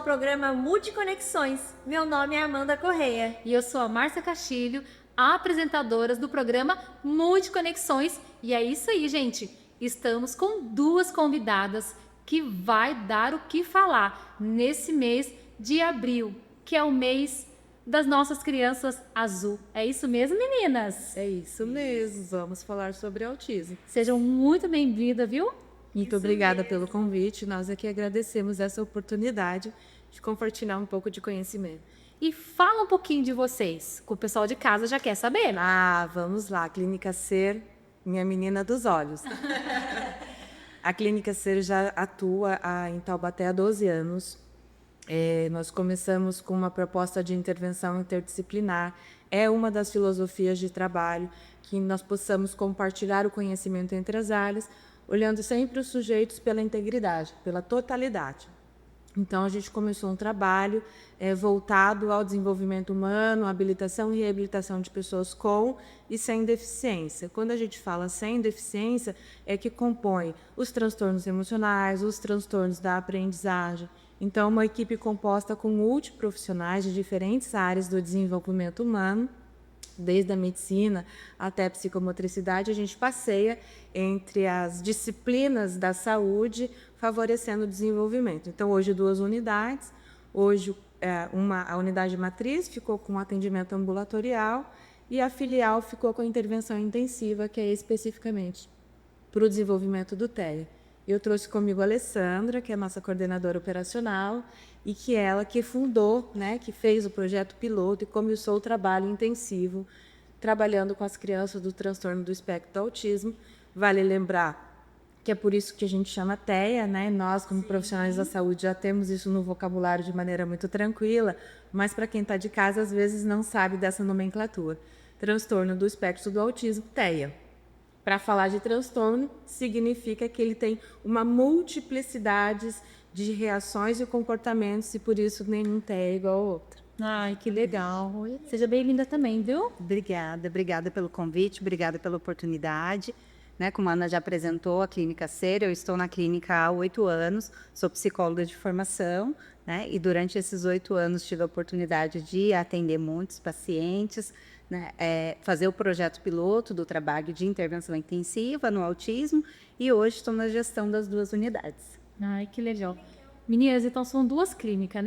programa Multiconexões. Meu nome é Amanda Correia. E eu sou a Márcia Castilho, apresentadoras do programa Multiconexões. E é isso aí, gente. Estamos com duas convidadas que vai dar o que falar nesse mês de abril, que é o mês das nossas crianças azul. É isso mesmo, meninas? É isso mesmo, vamos falar sobre autismo. Sejam muito bem-vindas, viu? Muito obrigada pelo convite, nós aqui agradecemos essa oportunidade de compartilhar um pouco de conhecimento. E fala um pouquinho de vocês, que o pessoal de casa já quer saber. Vamos lá, Clínica Ser, minha menina dos olhos. A Clínica Ser já atua em Taubaté há 12 anos. Nós começamos com uma proposta de intervenção interdisciplinar. É uma das filosofias de trabalho que nós possamos compartilhar o conhecimento entre as áreas, olhando sempre os sujeitos pela integridade, pela totalidade. Então, a gente começou um trabalho voltado ao desenvolvimento humano, habilitação e reabilitação de pessoas com e sem deficiência. Quando a gente fala sem deficiência, é que compõe os transtornos emocionais, os transtornos da aprendizagem. Então, uma equipe composta com multiprofissionais de diferentes áreas do desenvolvimento humano, desde a medicina até a psicomotricidade, a gente passeia entre as disciplinas da saúde, favorecendo o desenvolvimento. Então, hoje, 2 unidades. Hoje, a unidade matriz ficou com atendimento ambulatorial e a filial ficou com a intervenção intensiva, que é especificamente para o desenvolvimento do TEA. Eu trouxe comigo a Alessandra, que é a nossa coordenadora operacional, e que ela que fundou, que fez o projeto piloto e começou o trabalho intensivo, trabalhando com as crianças do transtorno do espectro do autismo. Vale lembrar que é por isso que a gente chama TEA, Nós, como profissionais da saúde, já temos isso no vocabulário de maneira muito tranquila, mas para quem está de casa, às vezes não sabe dessa nomenclatura. Transtorno do espectro do autismo, TEA. Para falar de transtorno, significa que ele tem uma multiplicidade de reações e comportamentos e, por isso, nenhum TEA é igual ao outro. Ai, que legal. Seja bem-vinda também, viu? Obrigada pelo convite, obrigada pela oportunidade. Como a Ana já apresentou, a Clínica Ser, eu estou na clínica há 8 anos, sou psicóloga de formação, e durante esses 8 anos tive a oportunidade de atender muitos pacientes, fazer o projeto piloto do trabalho de intervenção intensiva no autismo e hoje estou na gestão das 2 unidades. Ai, que legal. Meninas, então são 2 clínicas,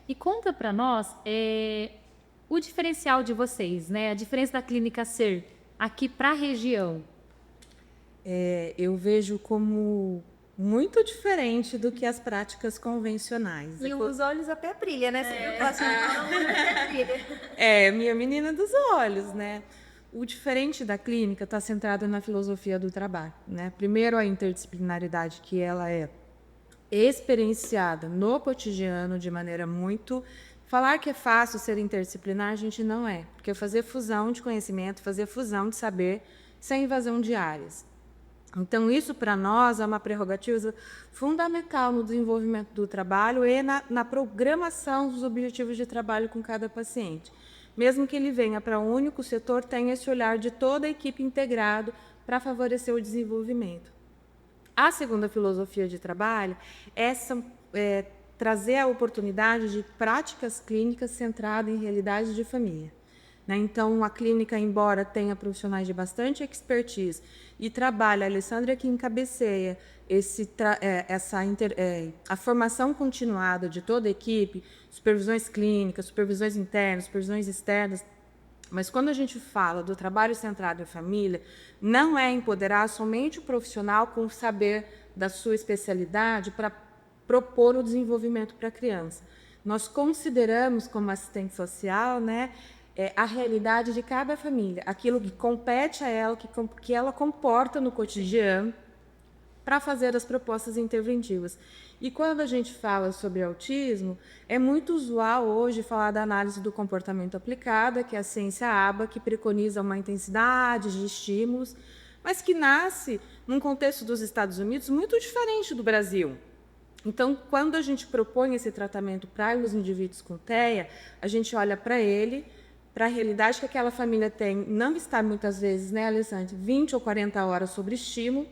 E conta para nós o diferencial de vocês, a diferença da Clínica Ser aqui para a região. Eu vejo como muito diferente do que as práticas convencionais. E os olhos até brilha, né? Você viu que até brilha. Minha menina dos olhos, O diferente da clínica está centrado na filosofia do trabalho, Primeiro, a interdisciplinaridade, que ela é experienciada no cotidiano de maneira muito... Falar que é fácil ser interdisciplinar, a gente não é, porque fazer fusão de conhecimento, fazer fusão de saber, sem invasão de áreas. Então, isso para nós é uma prerrogativa fundamental no desenvolvimento do trabalho e na programação dos objetivos de trabalho com cada paciente. Mesmo que ele venha para um único setor, tem esse olhar de toda a equipe integrado para favorecer o desenvolvimento. A segunda filosofia de trabalho é trazer a oportunidade de práticas clínicas centradas em realidades de família. Então, a clínica, embora tenha profissionais de bastante expertise e trabalha, a Alessandra que encabeceia a formação continuada de toda a equipe, supervisões clínicas, supervisões internas, supervisões externas, mas quando a gente fala do trabalho centrado em família, não é empoderar somente o profissional com o saber da sua especialidade para propor o desenvolvimento para a criança. Nós consideramos como assistente social, a realidade de cada família, aquilo que compete a ela, que ela comporta no cotidiano, para fazer as propostas interventivas. E quando a gente fala sobre autismo, é muito usual hoje falar da análise do comportamento aplicada, que é a ciência ABA, que preconiza uma intensidade de estímulos, mas que nasce num contexto dos Estados Unidos muito diferente do Brasil. Então, quando a gente propõe esse tratamento para os indivíduos com TEA, a gente olha para ele, para a realidade que aquela família tem, não está muitas vezes, Alessandra, 20 ou 40 horas sobre estímulo,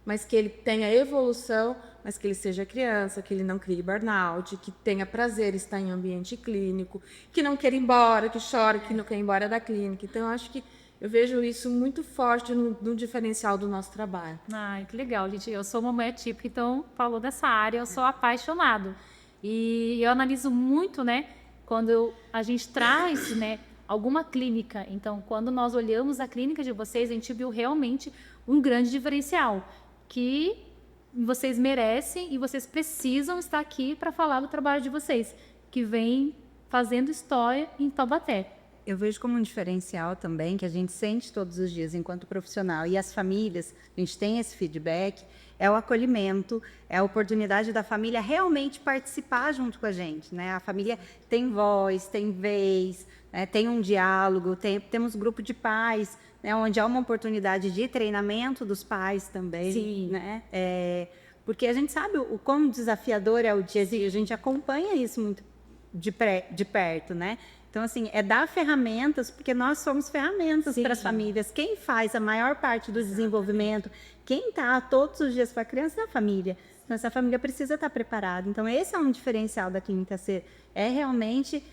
mas que ele tenha evolução, mas que ele seja criança, que ele não crie burnout, que tenha prazer em estar em ambiente clínico, que não queira ir embora, que chora, que não quer ir embora da clínica. Então, eu acho que eu vejo isso muito forte no diferencial do nosso trabalho. Ai, que legal, gente. Eu sou uma mulher típica, então falou dessa área, eu sou apaixonado. E eu analiso muito, né, quando a gente traz, né, alguma clínica. Então, quando nós olhamos a clínica de vocês, a gente viu realmente um grande diferencial, que vocês merecem e vocês precisam estar aqui para falar do trabalho de vocês, que vem fazendo história em Taubaté. Eu vejo como um diferencial também, que a gente sente todos os dias enquanto profissional, e as famílias, a gente tem esse feedback, é o acolhimento, é a oportunidade da família realmente participar junto com a gente, né? A família tem voz, tem vez, né? Tem um diálogo, temos grupo de pais, né? Onde há uma oportunidade de treinamento dos pais também. Sim. Né? Porque a gente sabe o quão desafiador é o dia a dia, a gente acompanha isso muito de perto, né? Então, assim, é dar ferramentas, porque nós somos ferramentas para as famílias. Quem faz a maior parte do desenvolvimento, quem está todos os dias com a criança é a família. Então, essa família precisa estar preparada. Então, esse é um diferencial da Clínica Ser. É realmente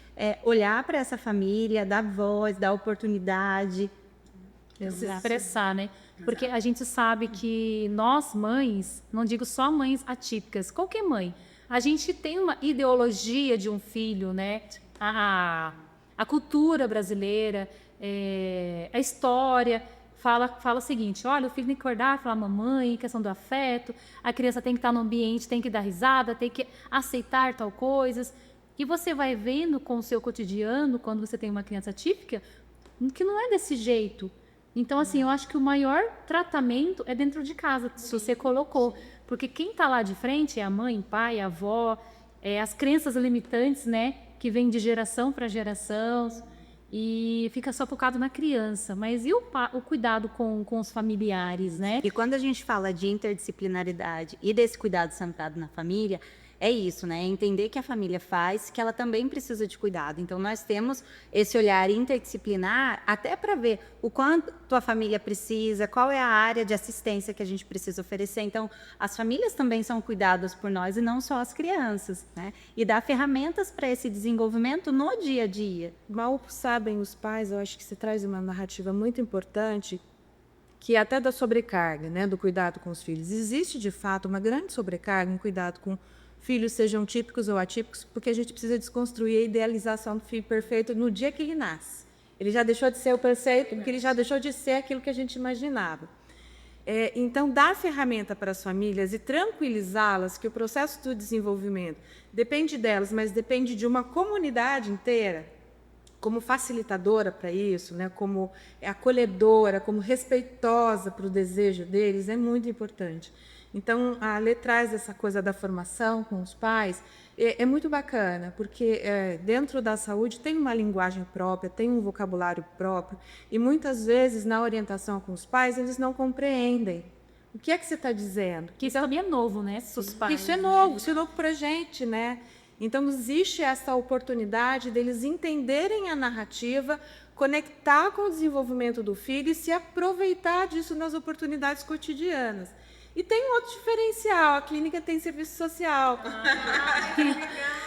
olhar para essa família, dar voz, dar oportunidade. Se expressar, né? Porque a gente sabe que nós, mães, não digo só mães atípicas, qualquer mãe, a gente tem uma ideologia de um filho, né? A cultura brasileira, a história fala o seguinte: olha, o filho tem que acordar, falar mamãe, questão do afeto, a criança tem que estar no ambiente, tem que dar risada, tem que aceitar tal coisas. E você vai vendo com o seu cotidiano, quando você tem uma criança típica, que não é desse jeito. Então, assim, eu acho que o maior tratamento é dentro de casa, se você colocou. Porque quem está lá de frente é a mãe, pai, a avó, as crenças limitantes, né? Que vem de geração para geração e fica só focado na criança. Mas e o cuidado com os familiares, né? E quando a gente fala de interdisciplinaridade e desse cuidado centrado na família, é isso, né? É entender que a família faz, que ela também precisa de cuidado. Então, nós temos esse olhar interdisciplinar até para ver o quanto a família precisa, qual é a área de assistência que a gente precisa oferecer. Então, as famílias também são cuidadas por nós e não só as crianças, né? E dar ferramentas para esse desenvolvimento no dia a dia. Mal sabem os pais, eu acho que você traz uma narrativa muito importante, que é até da sobrecarga, né? Do cuidado com os filhos. Existe, de fato, uma grande sobrecarga em cuidado com filhos, sejam típicos ou atípicos, porque a gente precisa desconstruir a idealização do filho perfeito no dia que ele nasce. Ele já deixou de ser o perfeito, porque ele já deixou de ser aquilo que a gente imaginava. Então, dar ferramenta para as famílias e tranquilizá-las que o processo do desenvolvimento depende delas, mas depende de uma comunidade inteira, como facilitadora para isso, né? Como acolhedora, como respeitosa para o desejo deles, é muito importante. Então, a Lê traz essa coisa da formação com os pais, é muito bacana, porque dentro da saúde tem uma linguagem própria, tem um vocabulário próprio, e muitas vezes, na orientação com os pais, eles não compreendem. O que é que você está dizendo? Que isso também é novo, né? Os pais, isso é novo para a gente, né? Então, existe essa oportunidade deles entenderem a narrativa, conectar com o desenvolvimento do filho e se aproveitar disso nas oportunidades cotidianas. E tem um outro diferencial, a clínica tem serviço social,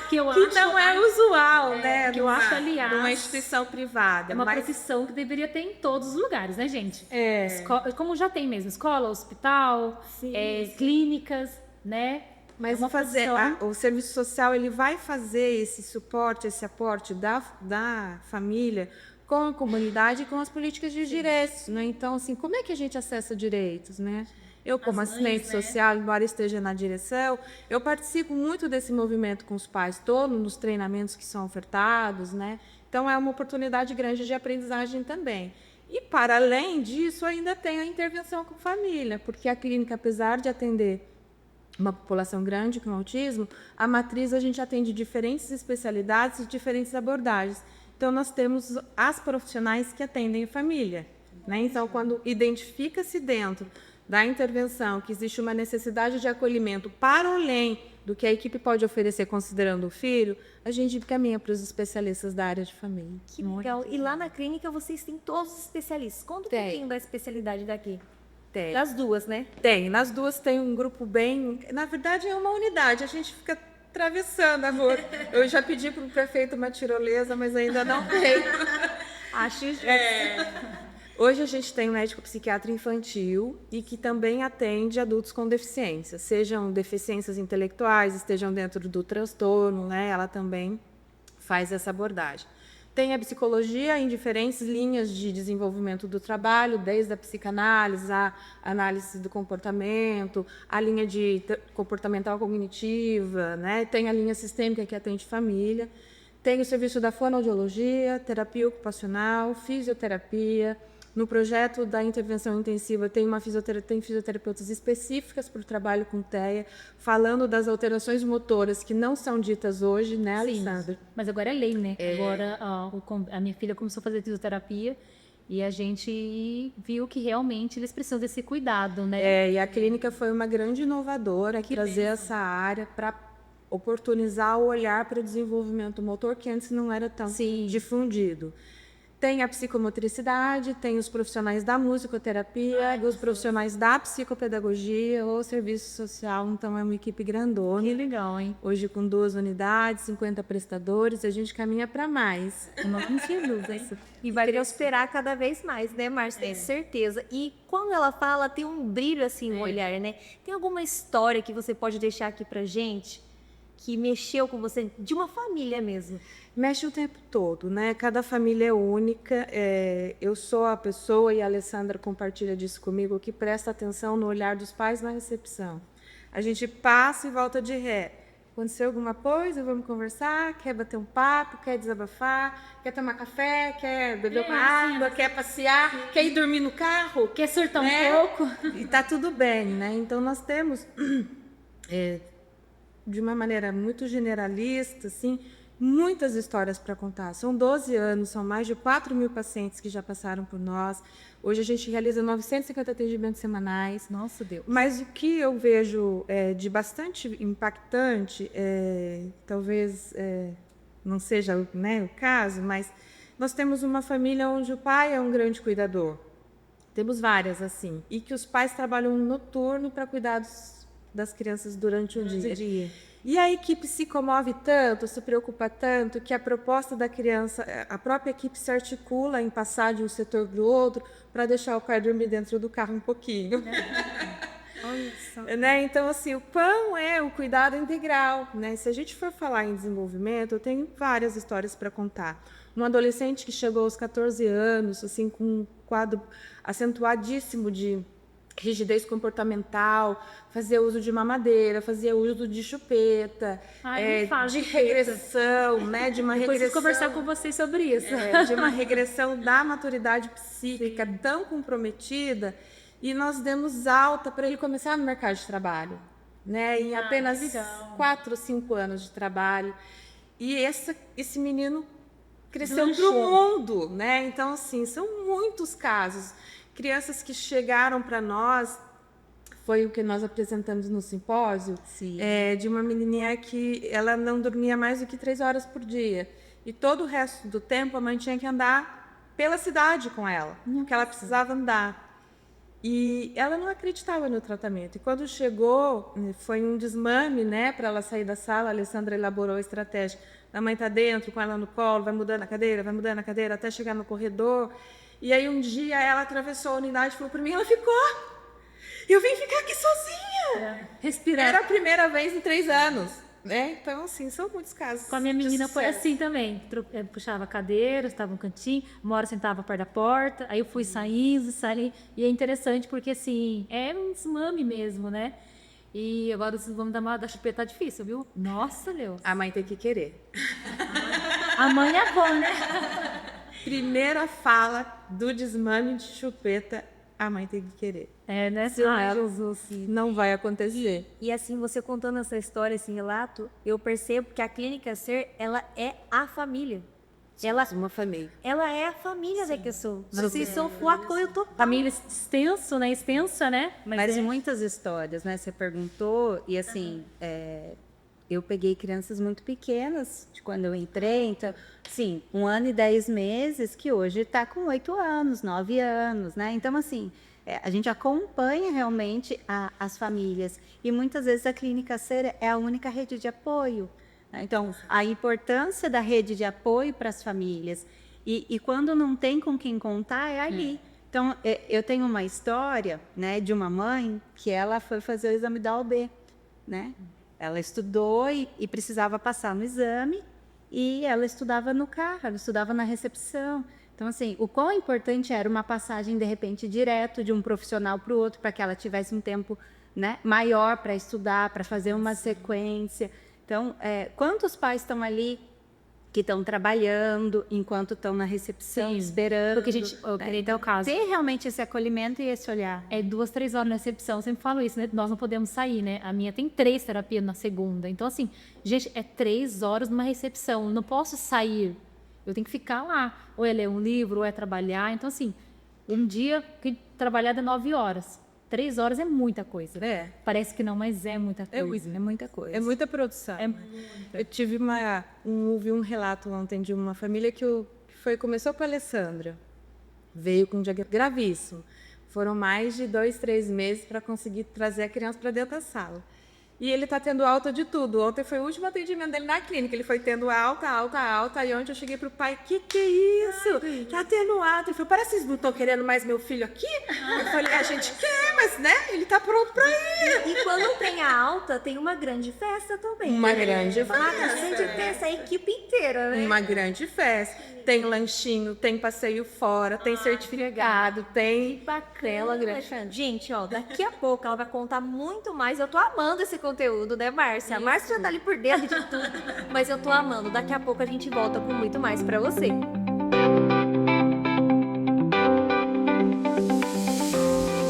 que não é usual, né? Que eu acho, aliás, numa instituição privada. É uma profissão que deveria ter em todos os lugares, né, gente? Como já tem mesmo, escola, hospital, clínicas, né? Mas o serviço social ele vai fazer esse suporte, esse aporte da família com a comunidade e com as políticas de direitos, né? Então, assim, como é que a gente acessa direitos, né? Eu, como assistente social, embora esteja na direção, eu participo muito desse movimento com os pais, todos nos treinamentos que são ofertados, né? Então, é uma oportunidade grande de aprendizagem também. E, para além disso, ainda tem a intervenção com família, porque a clínica, apesar de atender uma população grande com autismo, a matriz a gente atende diferentes especialidades e diferentes abordagens. Então, nós temos as profissionais que atendem a família, né? Então, quando identifica-se dentro da intervenção que existe uma necessidade de acolhimento para além do que a equipe pode oferecer considerando o filho, a gente caminha para os especialistas da área de família. Que legal. E lá na clínica vocês têm todos os especialistas. Conta um pouquinho da especialidade daqui. Tem. Das duas, né? Tem. Nas duas tem um grupo bem... Na verdade, é uma unidade. A gente fica atravessando a rua. Eu já pedi para o prefeito uma tirolesa, mas ainda não veio. Acho justo. Hoje a gente tem um médico psiquiatra infantil e que também atende adultos com deficiências, sejam deficiências intelectuais, estejam dentro do transtorno, né? Ela também faz essa abordagem. Tem a psicologia em diferentes linhas de desenvolvimento do trabalho, desde a psicanálise, a análise do comportamento, a linha de comportamental cognitiva, né? Tem a linha sistêmica que atende família, tem o serviço da fonoaudiologia, terapia ocupacional, fisioterapia. No projeto da intervenção intensiva tem fisioterapeutas específicas para o trabalho com TEA, falando das alterações motoras que não são ditas hoje, né, Alessandra? Mas agora é lei, né? Agora a minha filha começou a fazer fisioterapia e a gente viu que realmente eles precisam desse cuidado, né? E a clínica foi uma grande inovadora que trazer essa área para oportunizar o olhar para o desenvolvimento motor que antes não era tão difundido. Tem a psicomotricidade, tem os profissionais da musicoterapia, os profissionais da psicopedagogia, o serviço social, então é uma equipe grandona. Que legal, hein? Hoje com 2 unidades, 50 prestadores, a gente caminha para mais. Não tinha dúvida. E vai prosperar cada vez mais, né, Márcia? Tenho certeza. E quando ela fala, tem um brilho assim no olhar, né? Tem alguma história que você pode deixar aqui pra gente que mexeu com você, de uma família mesmo? Mexe o tempo todo, né? Cada família é única. Eu sou a pessoa, e a Alessandra compartilha disso comigo, que presta atenção no olhar dos pais na recepção. A gente passa e volta de ré. Aconteceu alguma coisa, vamos conversar, quer bater um papo, quer desabafar, quer tomar café, quer beber uma água, quer passear, quer ir dormir no carro, Quer surtar um né? pouco? E tá tudo bem, né? Então nós temos, de uma maneira muito generalista, assim, muitas histórias para contar. São 12 anos, são mais de 4.000 pacientes que já passaram por nós. Hoje a gente realiza 950 atendimentos semanais. Nossa, Deus. Mas o que eu vejo de bastante impactante, talvez não seja, né, o caso, mas nós temos uma família onde o pai é um grande cuidador. Temos várias assim. E que os pais trabalham noturno para cuidar das crianças durante o dia. E a equipe se comove tanto, se preocupa tanto, que a proposta da criança, a própria equipe se articula em passar de um setor para o outro para deixar o pai dormir dentro do carro um pouquinho. Né? Então, assim, o pão é o cuidado integral. Né? Se a gente for falar em desenvolvimento, eu tenho várias histórias para contar. Um adolescente que chegou aos 14 anos, assim, com um quadro acentuadíssimo de rigidez comportamental, fazia uso de mamadeira, fazia uso de chupeta, de regressão, né, de uma Depois regressão. vou conversar com vocês sobre isso. De uma regressão da maturidade psíquica tão comprometida, e nós demos alta para ele começar no mercado de trabalho, né, em apenas 4 ou 5 anos de trabalho. E esse menino cresceu para o mundo, né? Então, assim, são muitos casos. Crianças que chegaram para nós, foi o que nós apresentamos no simpósio, de uma menininha que ela não dormia mais do que 3 horas por dia. E todo o resto do tempo a mãe tinha que andar pela cidade com ela, porque ela precisava andar. E ela não acreditava no tratamento. E quando chegou, foi um desmame, né, para ela sair da sala. A Alessandra elaborou a estratégia. A mãe está dentro, com ela no colo, vai mudando a cadeira, até chegar no corredor. E aí um dia ela atravessou a unidade e falou para mim, ela ficou. Eu vim ficar aqui sozinha. Respirar. Era a primeira vez em 3 anos. Né? Então, assim, são muitos casos. Com a minha menina foi assim também. Puxava a cadeira, estava no cantinho, uma hora sentava perto da porta, aí eu fui saindo. E é interessante porque, assim, é um desmame mesmo, né? E agora vocês vão dar chupeta, tá difícil, viu? Nossa, Deus. A mãe tem que querer. A mãe é bom, né? Primeira fala do desmame de chupeta, a mãe tem que querer. Né? Não vai acontecer. E assim, você contando essa história, esse relato, eu percebo que a Clínica Ser, ela é a família. Uma família. Ela é a família da pessoa. Vocês são o apoio total. Família extensa, né? Mas muitas histórias, né? Você perguntou, e assim, eu peguei crianças muito pequenas de quando eu entrei, então, sim, 1 ano e 10 meses, que hoje está com 8 anos, 9 anos, né? Então, assim, a gente acompanha realmente as famílias e muitas vezes a Clínica Ser é a única rede de apoio, né? Então, a importância da rede de apoio para as famílias e quando não tem com quem contar, é ali. Então, eu tenho uma história, né, de uma mãe que ela foi fazer o exame da OAB, né? Ela estudou e precisava passar no exame e ela estudava no carro, ela estudava na recepção. Então, assim, o quão importante era uma passagem, de repente, direto de um profissional para o outro, para que ela tivesse um tempo, né, maior para estudar, para fazer uma sequência. Então, quantos pais estão ali que estão trabalhando enquanto estão na recepção, Sim, esperando. Porque a gente, eu queria ter o caso. Ter realmente esse acolhimento e esse olhar. É 2, 3 horas na recepção, eu sempre falo isso, né? Nós não podemos sair, né? A minha tem 3 terapias na segunda. Então, assim, gente, é 3 horas numa recepção. Eu não posso sair. Eu tenho que ficar lá. Ou é ler um livro, ou é trabalhar. Então, assim, um dia que trabalhar é 9 horas. 3 horas é muita coisa. Parece que não, mas é muita coisa. É muita coisa. É muita produção. Eu tive ouvi um relato ontem de uma família que começou com a Alessandra. Veio com um diagnóstico gravíssimo. Foram mais de 2, 3 meses para conseguir trazer a criança para dentro da sala. E ele está tendo alta de tudo. Ontem foi o último atendimento dele na clínica. Ele foi tendo alta, alta, alta. E ontem eu cheguei pro pai, que é isso? Tá tendo alta. Ele falou, parece que vocês não estão querendo mais meu filho aqui? Eu falei, a gente quer, mas né, ele tá pronto para ir. E quando tem a alta, tem uma grande festa também. Uma grande Uma grande festa, a equipe inteira, né? Uma grande festa. Tem lanchinho, tem passeio fora, tem certificado, tem... Bacana, grande. Gente, ó, daqui a pouco ela vai contar muito mais. Eu tô amando esse conteúdo, né, Márcia? A Márcia já tá ali por dentro de tudo, mas eu tô amando. Daqui a pouco a gente volta com muito mais pra você.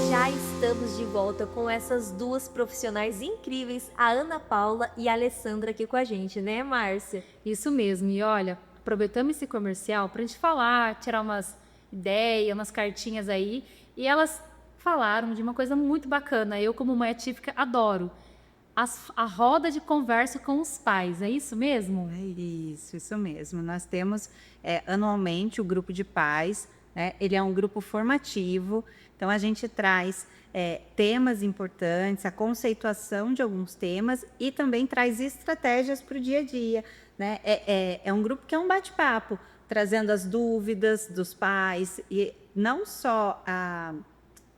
Já estamos de volta com essas duas profissionais incríveis, a Ana Paula e a Alessandra aqui com a gente, né, Márcia? Isso mesmo. E olha, aproveitamos esse comercial para a gente falar, tirar umas ideias, umas cartinhas aí. E elas falaram de uma coisa muito bacana. Eu, como mãe atípica, adoro. A roda de conversa com os pais. É isso mesmo? É isso mesmo. Nós temos anualmente o grupo de pais, né? Ele é um grupo formativo. Então, a gente traz temas importantes, a conceituação de alguns temas e também traz estratégias para o dia a dia. Né? É um grupo que é um bate-papo, trazendo as dúvidas dos pais, e não só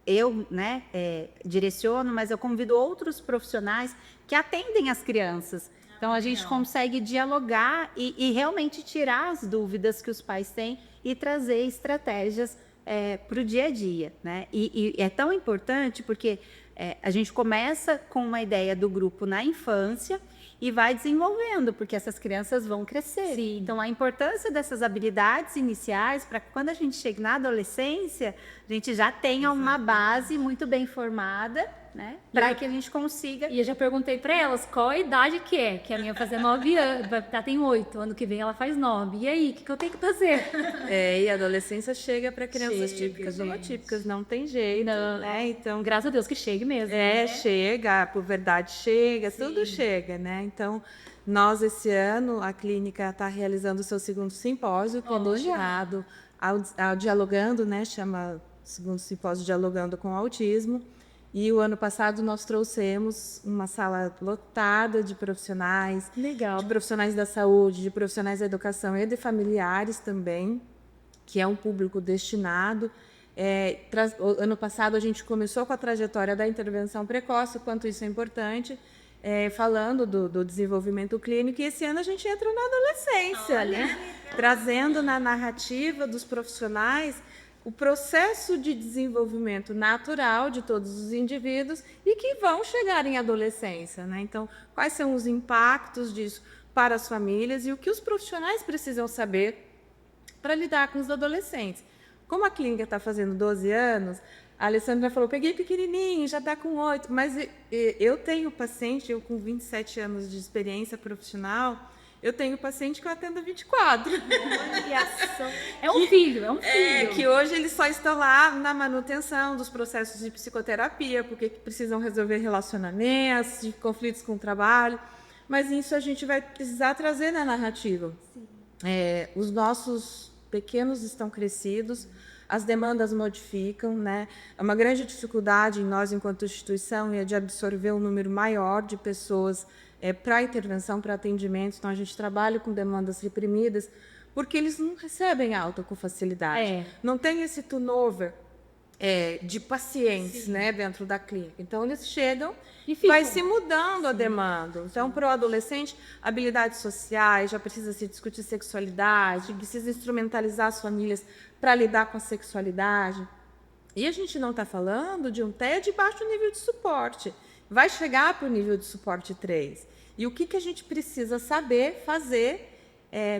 eu, né, direciono, mas eu convido outros profissionais que atendem as crianças. Então, a gente consegue dialogar e realmente tirar as dúvidas que os pais têm e trazer estratégias para o dia a dia. Né? E é tão importante porque a gente começa com uma ideia do grupo na infância e vai desenvolvendo, porque essas crianças vão crescer. Sim. Então, a importância dessas habilidades iniciais, para que quando a gente chegue na adolescência, a gente já tenha uma base muito bem formada, né? Para que a gente consiga... E eu já perguntei para elas qual a idade que é. Que a minha vai fazer 9 anos, ela tem 8, ano que vem ela faz 9. E aí, o que eu tenho que fazer? E a adolescência chega para crianças típicas ou atípicas, não tem jeito, Não. né? Então, Graças a Deus que chegue mesmo. chega, a puberdade chega, tudo chega, né? Então, nós, esse ano, a clínica está realizando o seu segundo simpósio, que é destinado ao Dialogando, né? Chama segundo simpósio Dialogando com o Autismo. E o ano passado nós trouxemos uma sala lotada de profissionais, Legal. de profissionais da saúde, de profissionais da educação e de familiares também, que é um público destinado. Ano passado a gente começou com a trajetória da intervenção precoce, o quanto isso é importante, falando do desenvolvimento clínico, e esse ano a gente entra na adolescência, né? Trazendo na narrativa dos profissionais o processo de desenvolvimento natural de todos os indivíduos e que vão chegar em adolescência, né? Então, quais são os impactos disso para as famílias e o que os profissionais precisam saber para lidar com os adolescentes. Como a clínica está fazendo 12 anos, a Alessandra falou, peguei pequenininho, já está com 8, mas eu tenho paciente, eu com 27 anos de experiência profissional, eu tenho paciente que eu atendo 24. É um filho. Que hoje eles só estão lá na manutenção dos processos de psicoterapia, porque precisam resolver relacionamentos, de conflitos com o trabalho. mas isso a gente vai precisar trazer na narrativa. Os nossos pequenos estão crescidos, as demandas modificam, né? É uma grande dificuldade em nós, enquanto instituição, é de absorver um número maior de pessoas para intervenção, para atendimento. Então, a gente trabalha com demandas reprimidas, porque eles não recebem alta com facilidade. Não tem esse turnover de pacientes, né, dentro da clínica. Então, eles chegam e vai se mudando a demanda. Então, para o adolescente, habilidades sociais, já precisa se discutir sexualidade, precisa instrumentalizar as famílias para lidar com a sexualidade. E a gente não está falando de um TEA de baixo nível de suporte. Vai chegar para o nível de suporte 3. E o que a gente precisa saber fazer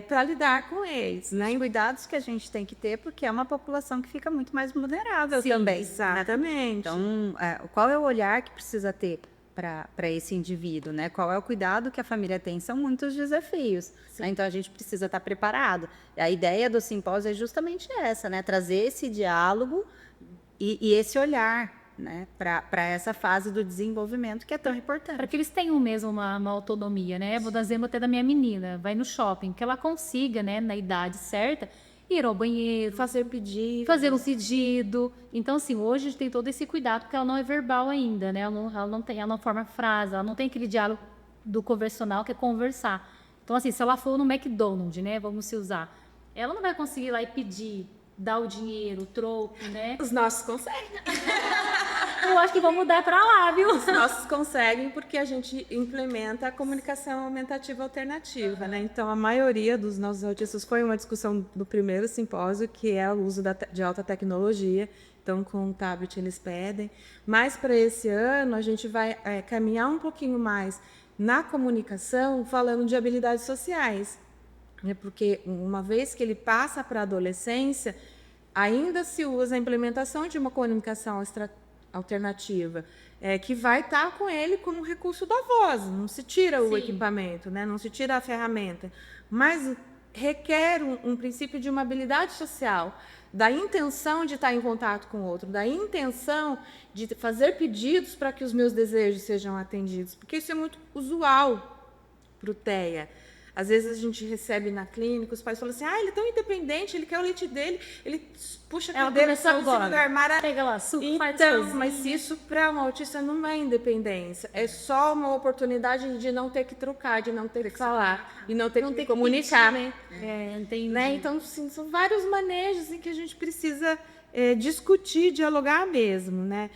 para lidar com eles, né? Cuidados que a gente tem que ter, porque é uma população que fica muito mais vulnerável também. Exatamente. Então, qual é o olhar que precisa ter para esse indivíduo, né? Qual é o cuidado que a família tem? São muitos desafios, né? Então a gente precisa estar preparado. A ideia do simpósio é justamente essa, né? Trazer esse diálogo e esse olhar, né? Para essa fase do desenvolvimento que é tão importante. Para que eles tenham mesmo uma autonomia, né? Vou dar exemplo até da minha menina, vai no shopping, que ela consiga, né, na idade certa, ir ao banheiro, Fazer pedido. fazer um pedido. Então, assim, hoje a gente tem todo esse cuidado, porque ela não é verbal ainda, né? Ela não forma frase, ela não tem aquele diálogo do conversacional, que é conversar. Então, assim, se ela for no McDonald's, né, vamos se usar, ela não vai conseguir ir lá e pedir, dar o dinheiro, o troco, né? Os nossos conseguem. Eu acho que vão mudar para lá, viu? Os nossos conseguem porque a gente implementa a comunicação aumentativa alternativa, né? Então, a maioria dos nossos autistas foi uma discussão do primeiro simpósio, que é o uso de alta tecnologia. Então, com o tablet eles pedem. Mas, para esse ano, a gente vai caminhar um pouquinho mais na comunicação, falando de habilidades sociais. Né? Porque, uma vez que ele passa para a adolescência, ainda se usa a implementação de uma comunicação alternativa, que vai estar com ele como recurso da voz. Não se tira o equipamento, né? Não se tira a ferramenta, mas requer um princípio de uma habilidade social, da intenção de estar em contato com o outro, da intenção de fazer pedidos para que os meus desejos sejam atendidos, porque isso é muito usual para o TEA. Às vezes a gente recebe na clínica, os pais falam assim, ele é tão independente, ele quer o leite dele, ele puxa a cadeira, sobe em cima do armário. Pega lá, suco, faz Então, coisinha. mas isso para um autista não é independência, é só uma oportunidade de não ter que trocar, de não ter que falar, e não ter que comunicar. Entendi. Né? Então, sim, são vários manejos em que a gente precisa discutir, dialogar mesmo, né?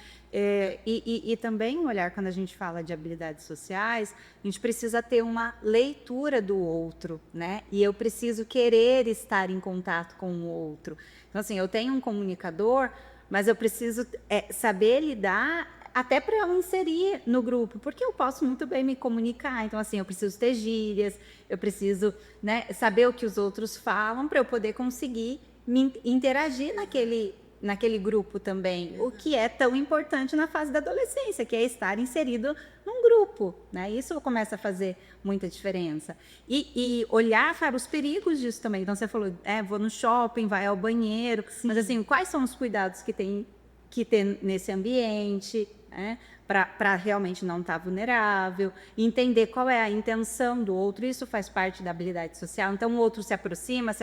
E também olhar, quando a gente fala de habilidades sociais, a gente precisa ter uma leitura do outro, né? E eu preciso querer estar em contato com o outro. Então, assim, eu tenho um comunicador, mas eu preciso saber lidar até para eu inserir no grupo, porque eu posso muito bem me comunicar. Então, assim, eu preciso ter gírias, eu preciso, né, saber o que os outros falam para eu poder conseguir me interagir naquele grupo também, o que é tão importante na fase da adolescência, que é estar inserido num grupo, né? Isso começa a fazer muita diferença. E olhar para os perigos disso também. Então, você falou, vou no shopping, vai ao banheiro, mas assim, quais são os cuidados que tem que ter nesse ambiente, né? Para realmente não estar vulnerável, entender qual é a intenção do outro, isso faz parte da habilidade social. Então, o outro se aproxima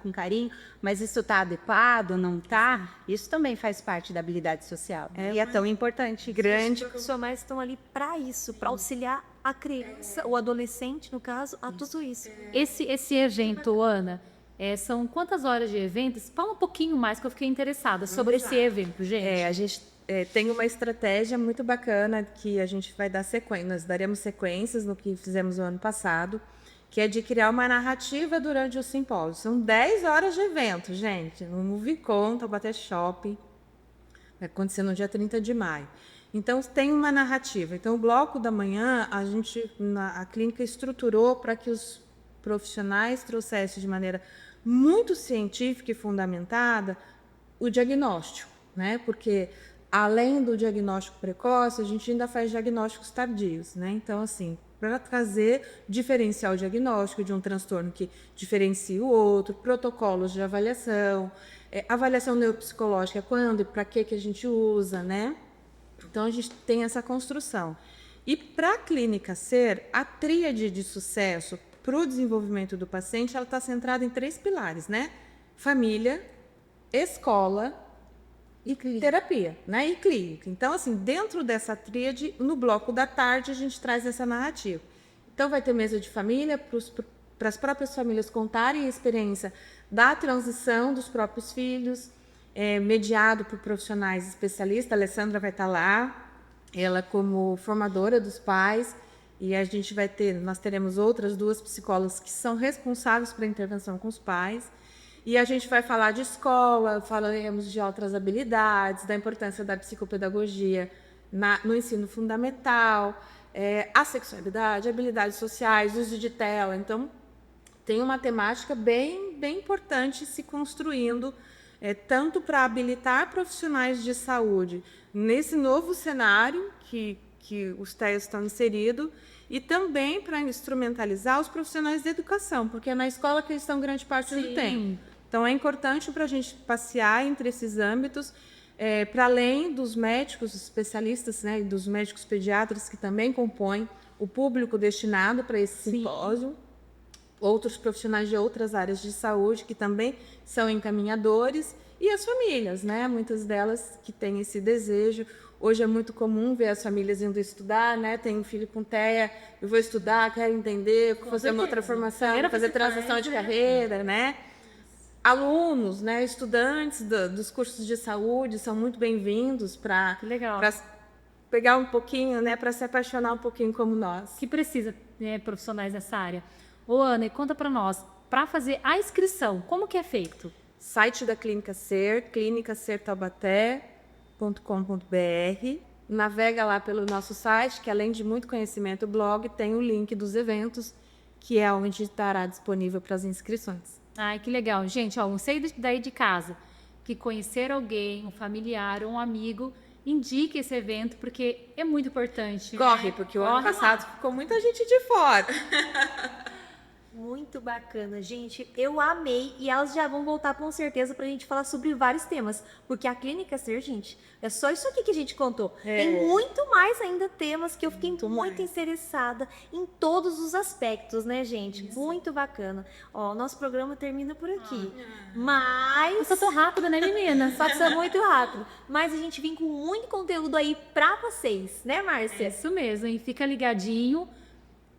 com carinho, mas isso está adequado, não está? Isso também faz parte da habilidade social. E é tão importante. Os profissionais estão ali para isso, para auxiliar a criança, o adolescente, no caso, a tudo isso. Esse evento, Ana, são quantas horas de evento? Fala um pouquinho mais, que eu fiquei interessada sobre esse evento, gente. A gente tem uma estratégia muito bacana que a gente vai dar sequência. Nós daremos sequências no que fizemos no ano passado, que é de criar uma narrativa durante o simpósio. São 10 horas de evento, gente, no Movicon, Taubaté Shopping. Vai acontecer no dia 30 de maio. Então, tem uma narrativa. Então, o bloco da manhã, a clínica estruturou para que os profissionais trouxessem de maneira muito científica e fundamentada o diagnóstico, né? Porque além do diagnóstico precoce, a gente ainda faz diagnósticos tardios, né? Então, assim, para trazer diferencial diagnóstico de um transtorno que diferencia o outro, protocolos de avaliação, avaliação neuropsicológica, quando e para que a gente usa, né? Então, a gente tem essa construção. E para a Clínica Ser, a tríade de sucesso para o desenvolvimento do paciente, ela está centrada em 3 pilares, né? Família, escola e terapia, né? E clínica. Então, assim, dentro dessa tríade, no bloco da tarde, a gente traz essa narrativa. Então, vai ter mesa de família para as próprias famílias contarem a experiência da transição dos próprios filhos, mediado por profissionais especialistas. A Alessandra vai estar lá, ela como formadora dos pais, e nós teremos outras 2 psicólogas que são responsáveis pela intervenção com os pais. E a gente vai falar de escola, falaremos de outras habilidades, da importância da psicopedagogia no ensino fundamental, a sexualidade, habilidades sociais, uso de tela. Então, tem uma temática bem, bem importante se construindo, tanto para habilitar profissionais de saúde nesse novo cenário que os TEAs estão inseridos, e também para instrumentalizar os profissionais de educação, porque é na escola que eles estão grande parte do tempo. Então, é importante para a gente passear entre esses âmbitos, para além dos médicos especialistas, né, e dos médicos pediatras que também compõem o público destinado para esse simpósio, outros profissionais de outras áreas de saúde que também são encaminhadores, e as famílias, né, muitas delas que têm esse desejo. Hoje é muito comum ver as famílias indo estudar, né? Tem um filho com TEA, eu vou estudar, quero entender, fazer uma outra formação, fazer transição de carreira, né? Alunos, né? Estudantes dos cursos de saúde são muito bem-vindos para pegar um pouquinho, né? Para se apaixonar um pouquinho como nós. Que precisa, né, profissionais nessa área. Ô, Ana, e conta para nós, para fazer a inscrição, como que é feito? Site da Clínica Ser, clinicasertaubaté.com.br. Navega lá pelo nosso site, que além de muito conhecimento, o blog tem o link dos eventos, que é onde estará disponível para as inscrições. Ai, que legal. Gente, ó, você daí de casa que conhecer alguém, um familiar ou um amigo, indique esse evento, porque é muito importante. Corre, porque o ano passado ficou muita gente de fora. Muito bacana, gente. Eu amei e elas já vão voltar com certeza pra gente falar sobre vários temas, porque a Clínica Ser, gente, é só isso aqui que a gente contou. Tem muito mais ainda temas que eu fiquei muito interessada em todos os aspectos, né, gente? Isso. Muito bacana. Ó, nosso programa termina por aqui. Mas Passou tão rápido, né, menina? passa muito rápido. Mas a gente vem com muito conteúdo aí pra vocês, né, Márcia? É isso mesmo, e fica ligadinho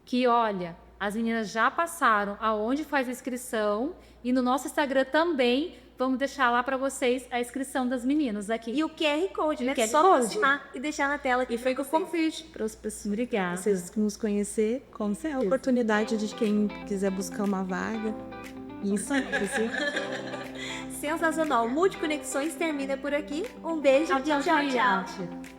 que, olha, as meninas já passaram aonde faz a inscrição e no nosso Instagram também vamos deixar lá para vocês a inscrição das meninas aqui. E o QR Code, né? QR Só Code. assinar e deixar na tela aqui. E foi com o convite para as pessoas. Obrigada. Vocês nos conhecer, com a oportunidade de quem quiser buscar uma vaga. Isso aí, Sensacional. Multiconexões termina por aqui. Um beijo. Tchau, tchau, tchau. gente.